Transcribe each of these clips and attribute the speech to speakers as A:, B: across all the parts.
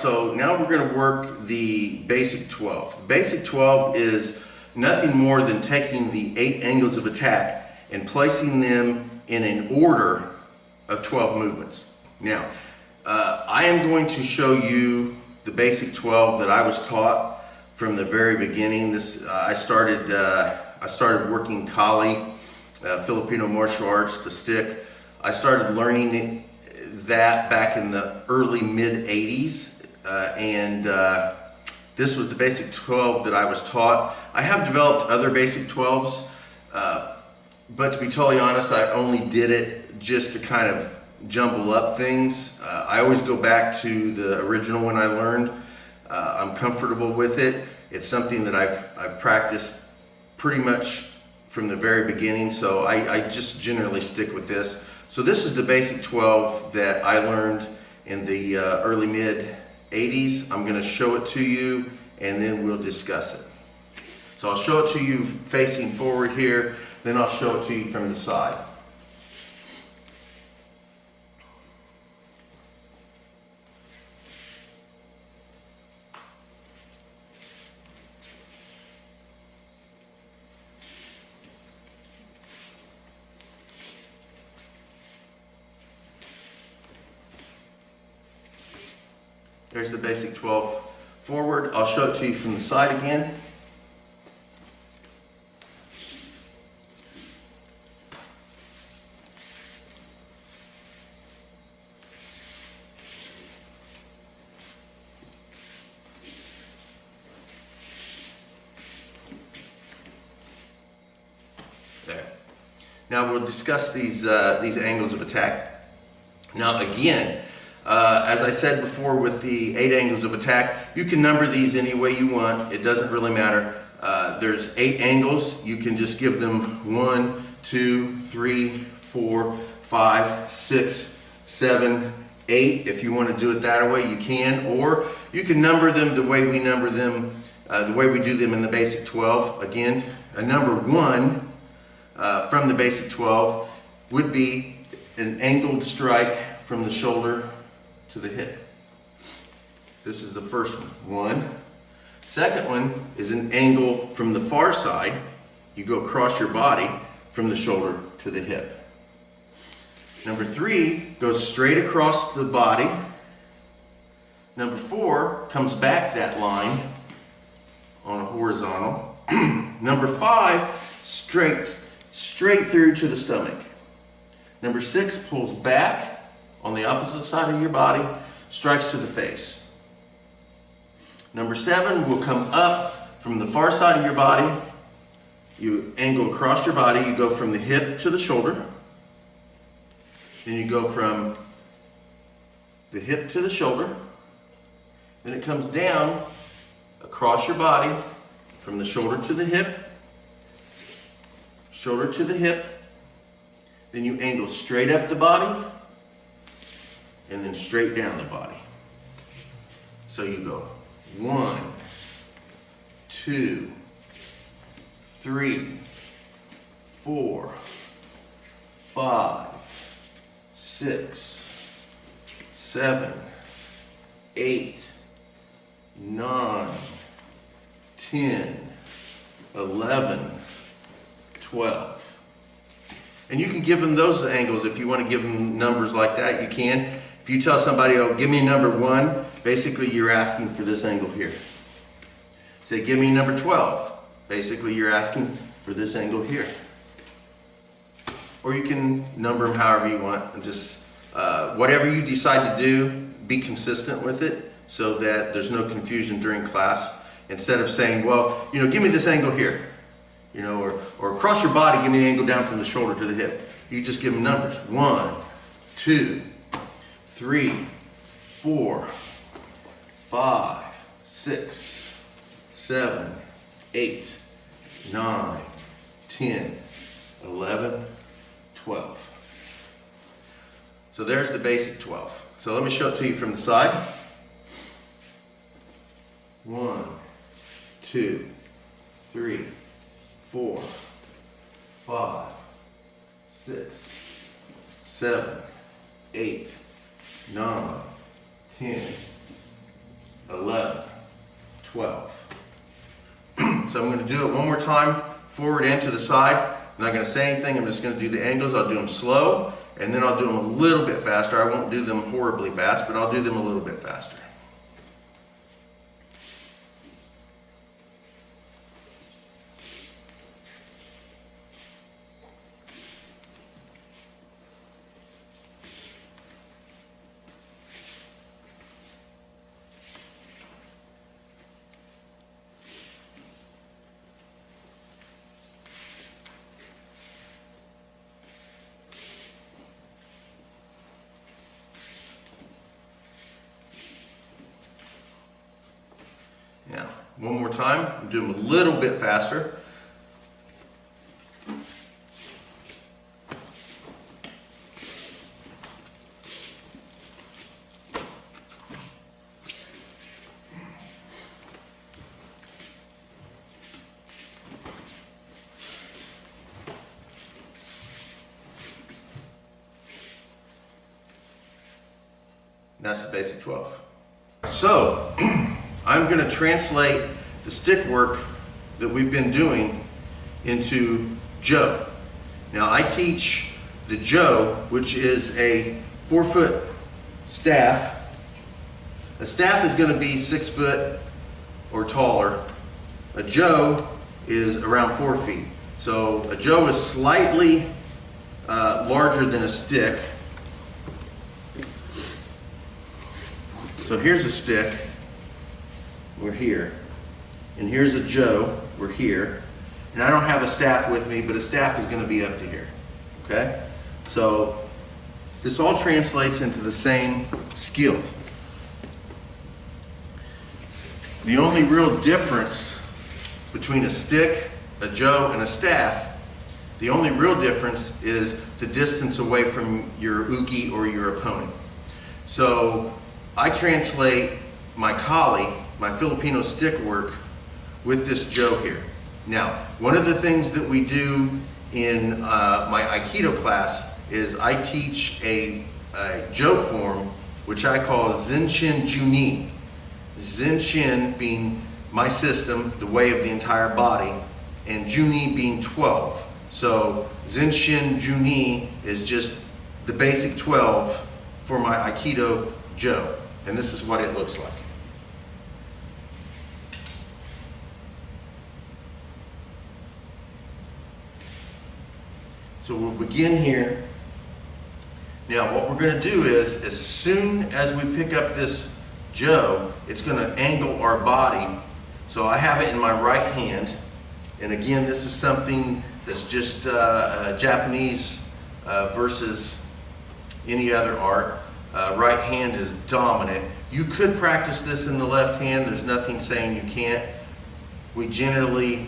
A: so now we're going to work the basic 12. The basic 12 is nothing more than taking the 8 angles of attack and placing them in an order of 12 movements. Now, I am going to show you the basic 12 that I was taught from the very beginning. I started working Kali, Filipino martial arts, the stick. I started learning that back in the early mid 80s, and this was the basic 12 that I was taught. I have developed other basic 12s, but to be totally honest, I only did it just to kind of jumble up things. I always go back to the original one I learned. I'm comfortable with it. It's something that I've practiced pretty much from the very beginning, so I just generally stick with this. So this is the basic 12 that I learned in the early mid 80s. I'm going to show it to you and then we'll discuss it. So I'll show it to you facing forward here, then I'll show it to you from the side. There's the basic 12 forward. I'll show it to you from the side again. There. Now we'll discuss these angles of attack. Now again, as I said before with the 8 angles of attack, you can number these any way you want. It doesn't really matter. There's 8 angles. You can just give them 1, 2, 3, 4, 5, 6, 7, 8. If you want to do it that way, you can. Or you can number them the way we number them, the way we do them in the basic 12. Again, a number 1 from the basic 12 would be an angled strike from the shoulder to the hip. This is the first one. Second one is an angle from the far side. You go across your body from the shoulder to the hip. Number 3 goes straight across the body. Number 4 comes back that line on a horizontal. Number 5 straight through to the stomach. Number 6 pulls back on the opposite side of your body, strikes to the face. Number 7 will come up from the far side of your body. You angle across your body. You go from the hip to the shoulder. Then you go from the hip to the shoulder. Then it comes down across your body from the shoulder to the hip, shoulder to the hip. Then you angle straight up the body and then straight down the body. So you go 1, 2, 3, 4, 5, 6, 7, 8, 9, 10, 11, 12. And you can give them those angles if you want to give them numbers like that, you can. If you tell somebody, oh, give me number 1, basically you're asking for this angle here. Say, give me number 12. Basically you're asking for this angle here. Or you can number them however you want. And just whatever you decide to do, be consistent with it so that there's no confusion during class. Instead of saying, well, give me this angle here. Or across your body, give me the angle down from the shoulder to the hip. You just give them numbers. 1, 2, 3, 4, 5, 6, 7, 8, 9, 10, 11, 12. So there's the basic 12. So let me show it to you from the side. 1, 2, 3, 4, 5, 6, 7, 8, 9, 10, 11, 12. So I'm going to do it one more time, forward and to the side. I'm not going to say anything. I'm just going to do the angles. I'll do them slow, and then I'll do them a little bit faster. I won't do them horribly fast, but I'll do them a little bit faster. Now, one more time, do them a little bit faster. That's the basic 12. So, I'm going to translate the stick work that we've been doing into Joe. Now I teach the Joe, which is a 4-foot staff. A staff is going to be 6 foot or taller. A Joe is around 4 feet. So a Joe is slightly larger than a stick. So here's a stick. We're here, and here's a Joe, we're here, and I don't have a staff with me, but a staff is going to be up to here, okay? So this all translates into the same skill. The only real difference between a stick, a Joe, and a staff, the only real difference is the distance away from your uke or your opponent. So I translate my kali, my Filipino stick work, with this Joe here. Now, one of the things that we do in my Aikido class is I teach a Joe form, which I call Zenshin Juni. Zenshin being my system, the way of the entire body, and Juni being 12. So Zenshin Juni is just the basic 12 for my Aikido Joe. And this is what it looks like. So we'll begin here. Now what we're going to do is, as soon as we pick up this Joe, it's going to angle our body. So I have it in my right hand. And again, this is something that's just Japanese versus any other art. Right hand is dominant. You could practice this in the left hand. There's nothing saying you can't. We generally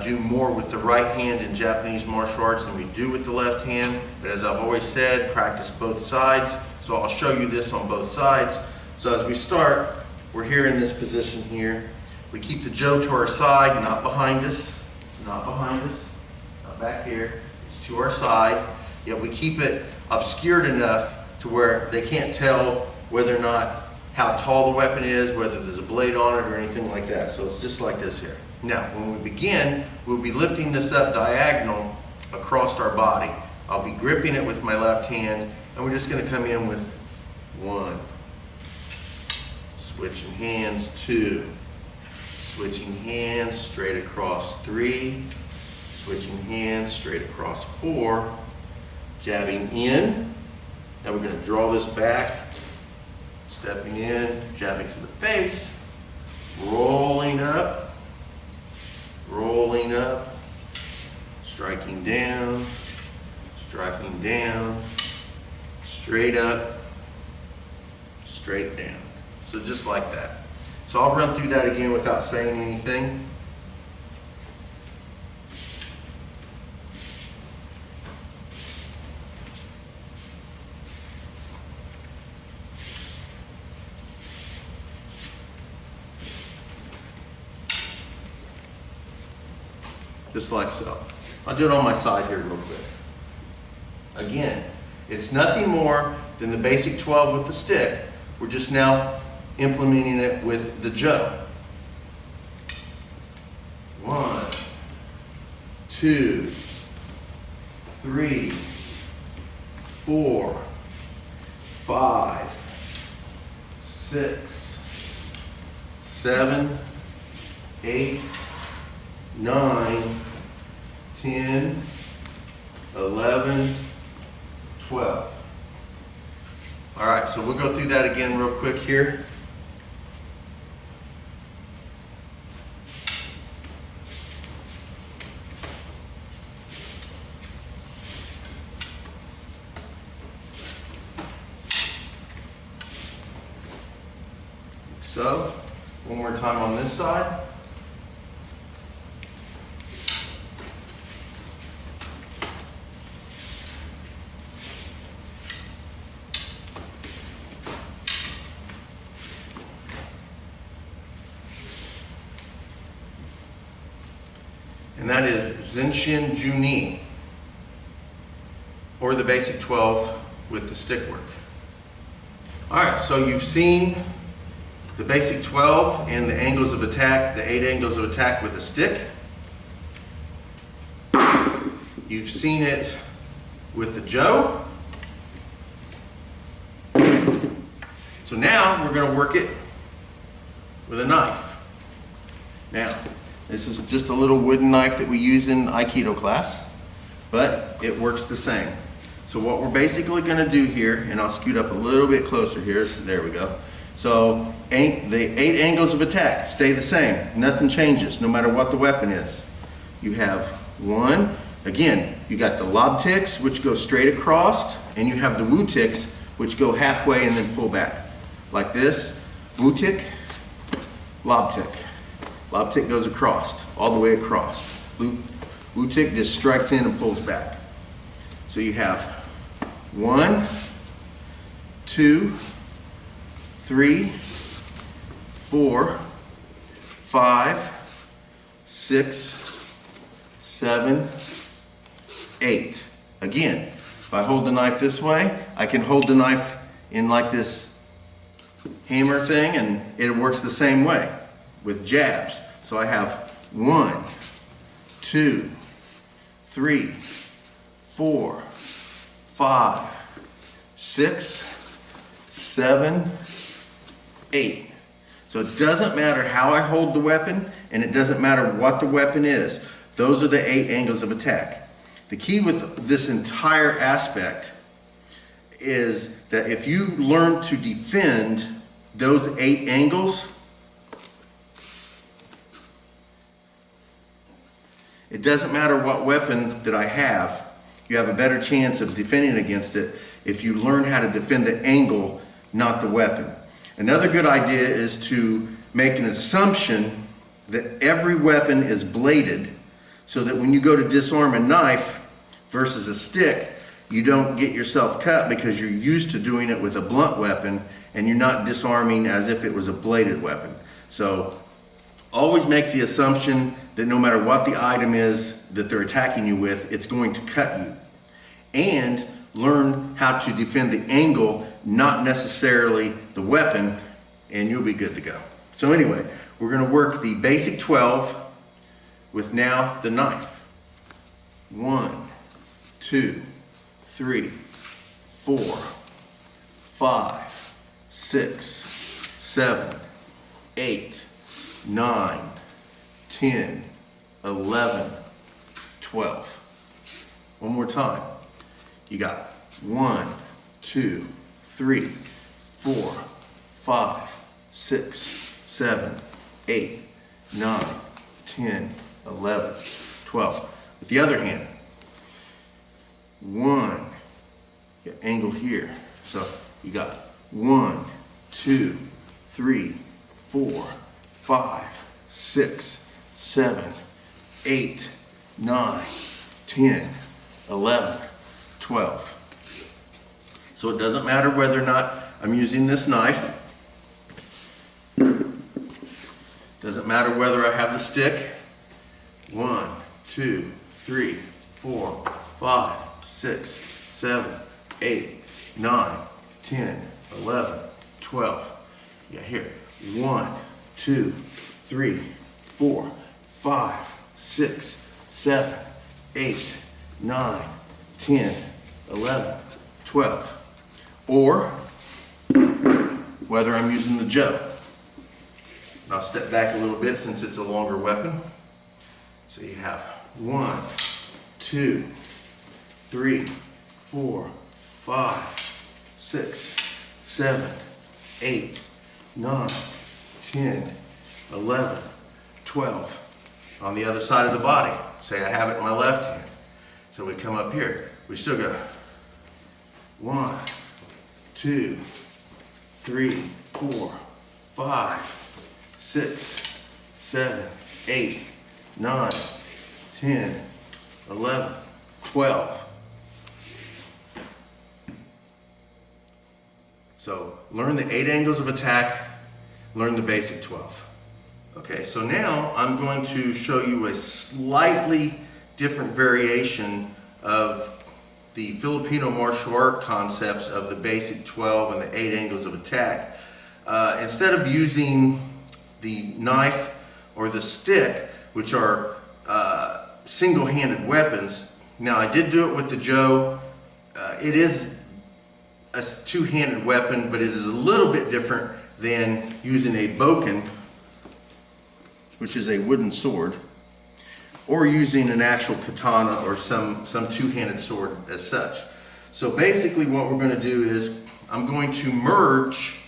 A: do more with the right hand in Japanese martial arts than we do with the left hand. But as I've always said, practice both sides. So I'll show you this on both sides. So as we start, we're here in this position here. We keep the Joe to our side, not behind us. Not behind us. Not back here. It's to our side. Yet we keep it obscured enough to where they can't tell whether or not how tall the weapon is, whether there's a blade on it or anything like that. So it's just like this here. Now, when we begin, we'll be lifting this up diagonal across our body. I'll be gripping it with my left hand, and we're just going to come in with 1. Switching hands, 2. Switching hands, straight across, 3. Switching hands, straight across, 4. Jabbing in. Now we're going to draw this back. Stepping in, jabbing to the face. Rolling up. Rolling up, striking down, straight up, straight down. So just like that. So I'll run through that again without saying anything. Just like so. I'll do it on my side here real quick. Again, it's nothing more than the basic 12 with the stick. We're just now implementing it with the Joe. 1, 2, 3, 4, 5, 6, 7, 8, 9, 10, 11, 12. All right, so we'll go through that again real quick here. So, one more time on this side. And that is Zenshin Juni, or the basic 12 with the stick work. All right, so you've seen the basic 12 and the angles of attack, the 8 angles of attack with a stick. You've seen it with the Joe. So now we're going to work it with a knife. Now, this is just a little wooden knife that we use in Aikido class, but it works the same. So what we're basically going to do here, and I'll scoot up a little bit closer here, so there we go. So the 8 angles of attack stay the same. Nothing changes, no matter what the weapon is. You have 1, again, you got the lob ticks, which go straight across, and you have the woo ticks, which go halfway and then pull back. Like this, woo tick, lob tick. Lob tick goes across, all the way across. Woo tick just strikes in and pulls back. So you have 1, 2, 3, 4, 5, 6, 7, 8. Again, if I hold the knife this way, I can hold the knife in like this hammer thing, and it works the same way with jabs. So I have 1, 2, 3, 4, 5, 6, 7, 8. So it doesn't matter how I hold the weapon, and it doesn't matter what the weapon is. Those are the 8 angles of attack. The key with this entire aspect is that if you learn to defend those 8 angles, it doesn't matter what weapon that I have, you have a better chance of defending against it if you learn how to defend the angle, not the weapon. Another good idea is to make an assumption that every weapon is bladed, so that when you go to disarm a knife versus a stick, you don't get yourself cut because you're used to doing it with a blunt weapon and you're not disarming as if it was a bladed weapon. So always make the assumption that no matter what the item is that they're attacking you with, it's going to cut you. And learn how to defend the angle, not necessarily the weapon, and you'll be good to go. So anyway, we're going to work the basic 12 with now the knife. 1, 2, 3, 4, 5, 6, 7, 8, 9, 10, 11, 12. One more time. You got 1, 2, 3, 4, 5, 6, 7, 8, 9, 10, 11, 12. With the other hand, 1, your angle here. So you got 1, 2, 3, 4, 5, 6, 7, 8, 9, 10, 11, 12. So it doesn't matter whether or not I'm using this knife. Doesn't matter whether I have the stick. 1, 2, 3, 4, 5, 6, 7, 8, 9, 10, 11, 12. Yeah, here. 1, 2, 3, 4, 5, 6, 7, 8, 9, 10, 11, 12. Or whether I'm using the Joe. I'll step back a little bit since it's a longer weapon. So you have 1, 2, 3, 4, 5, 6, 7, 8, 9, 10, 11, 12. On the other side of the body, say I have it in my left hand. So we come up here. We still go 1, 2, 3, 4, 5, 6, 7, 8, 9, 10, 11, 12. So learn the 8 angles of attack, learn the basic 12. Okay, so now I'm going to show you a slightly different variation of the Filipino martial art concepts of the basic 12 and the 8 angles of attack. Instead of using the knife or the stick, which are single-handed weapons, now I did do it with the Joe. It is a two-handed weapon, but it is a little bit different than using a bokken, which is a wooden sword, or using an actual katana or some two-handed sword as such. So basically what we're going to do is I'm going to merge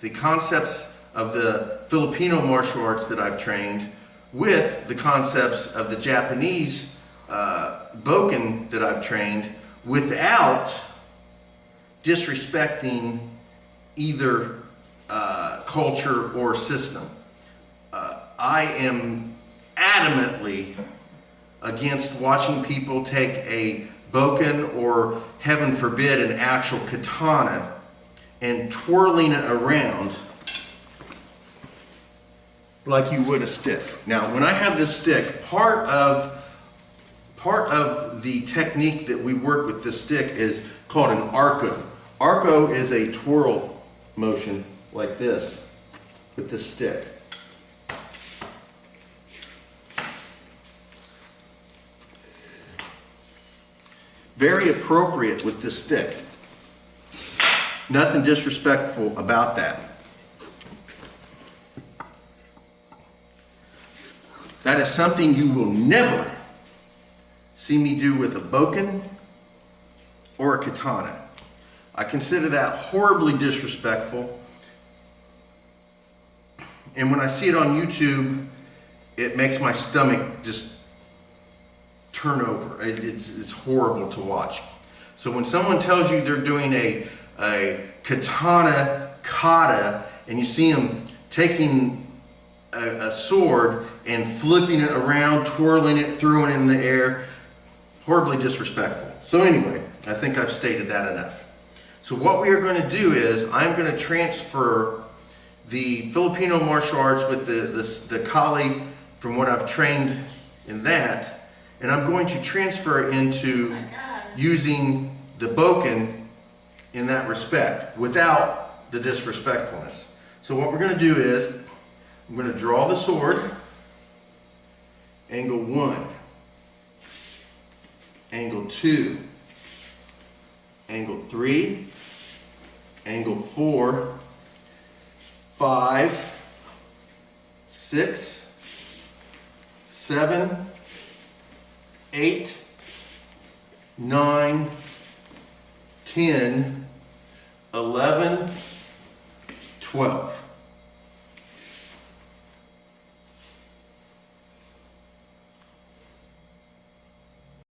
A: the concepts of the Filipino martial arts that I've trained with the concepts of the Japanese bokken that I've trained without disrespecting either culture or system. I am adamantly against watching people take a bokken or, heaven forbid, an actual katana and twirling it around like you would a stick. Now, when I have this stick, part of the technique that we work with this stick is called an arco. Arco is a twirl motion like this with the stick. Very appropriate with this stick. Nothing disrespectful about that. That is something you will never see me do with a bokken or a katana. I consider that horribly disrespectful. And when I see it on YouTube, it makes my stomach just turn over. It's horrible to watch. So when someone tells you they're doing a katana kata, and you see them taking a sword and flipping it around, twirling it, throwing it in the air, horribly disrespectful. So anyway, I think I've stated that enough. So what we are going to do is I'm going to transfer the Filipino martial arts with the Kali from what I've trained in that, and I'm going to transfer into using the bokken in that respect without the disrespectfulness. So what we're going to do is I'm going to draw the sword, angle 1, angle 2, angle 3, angle 4, 5, 6, 7, 8, 9, 10, 11, 12.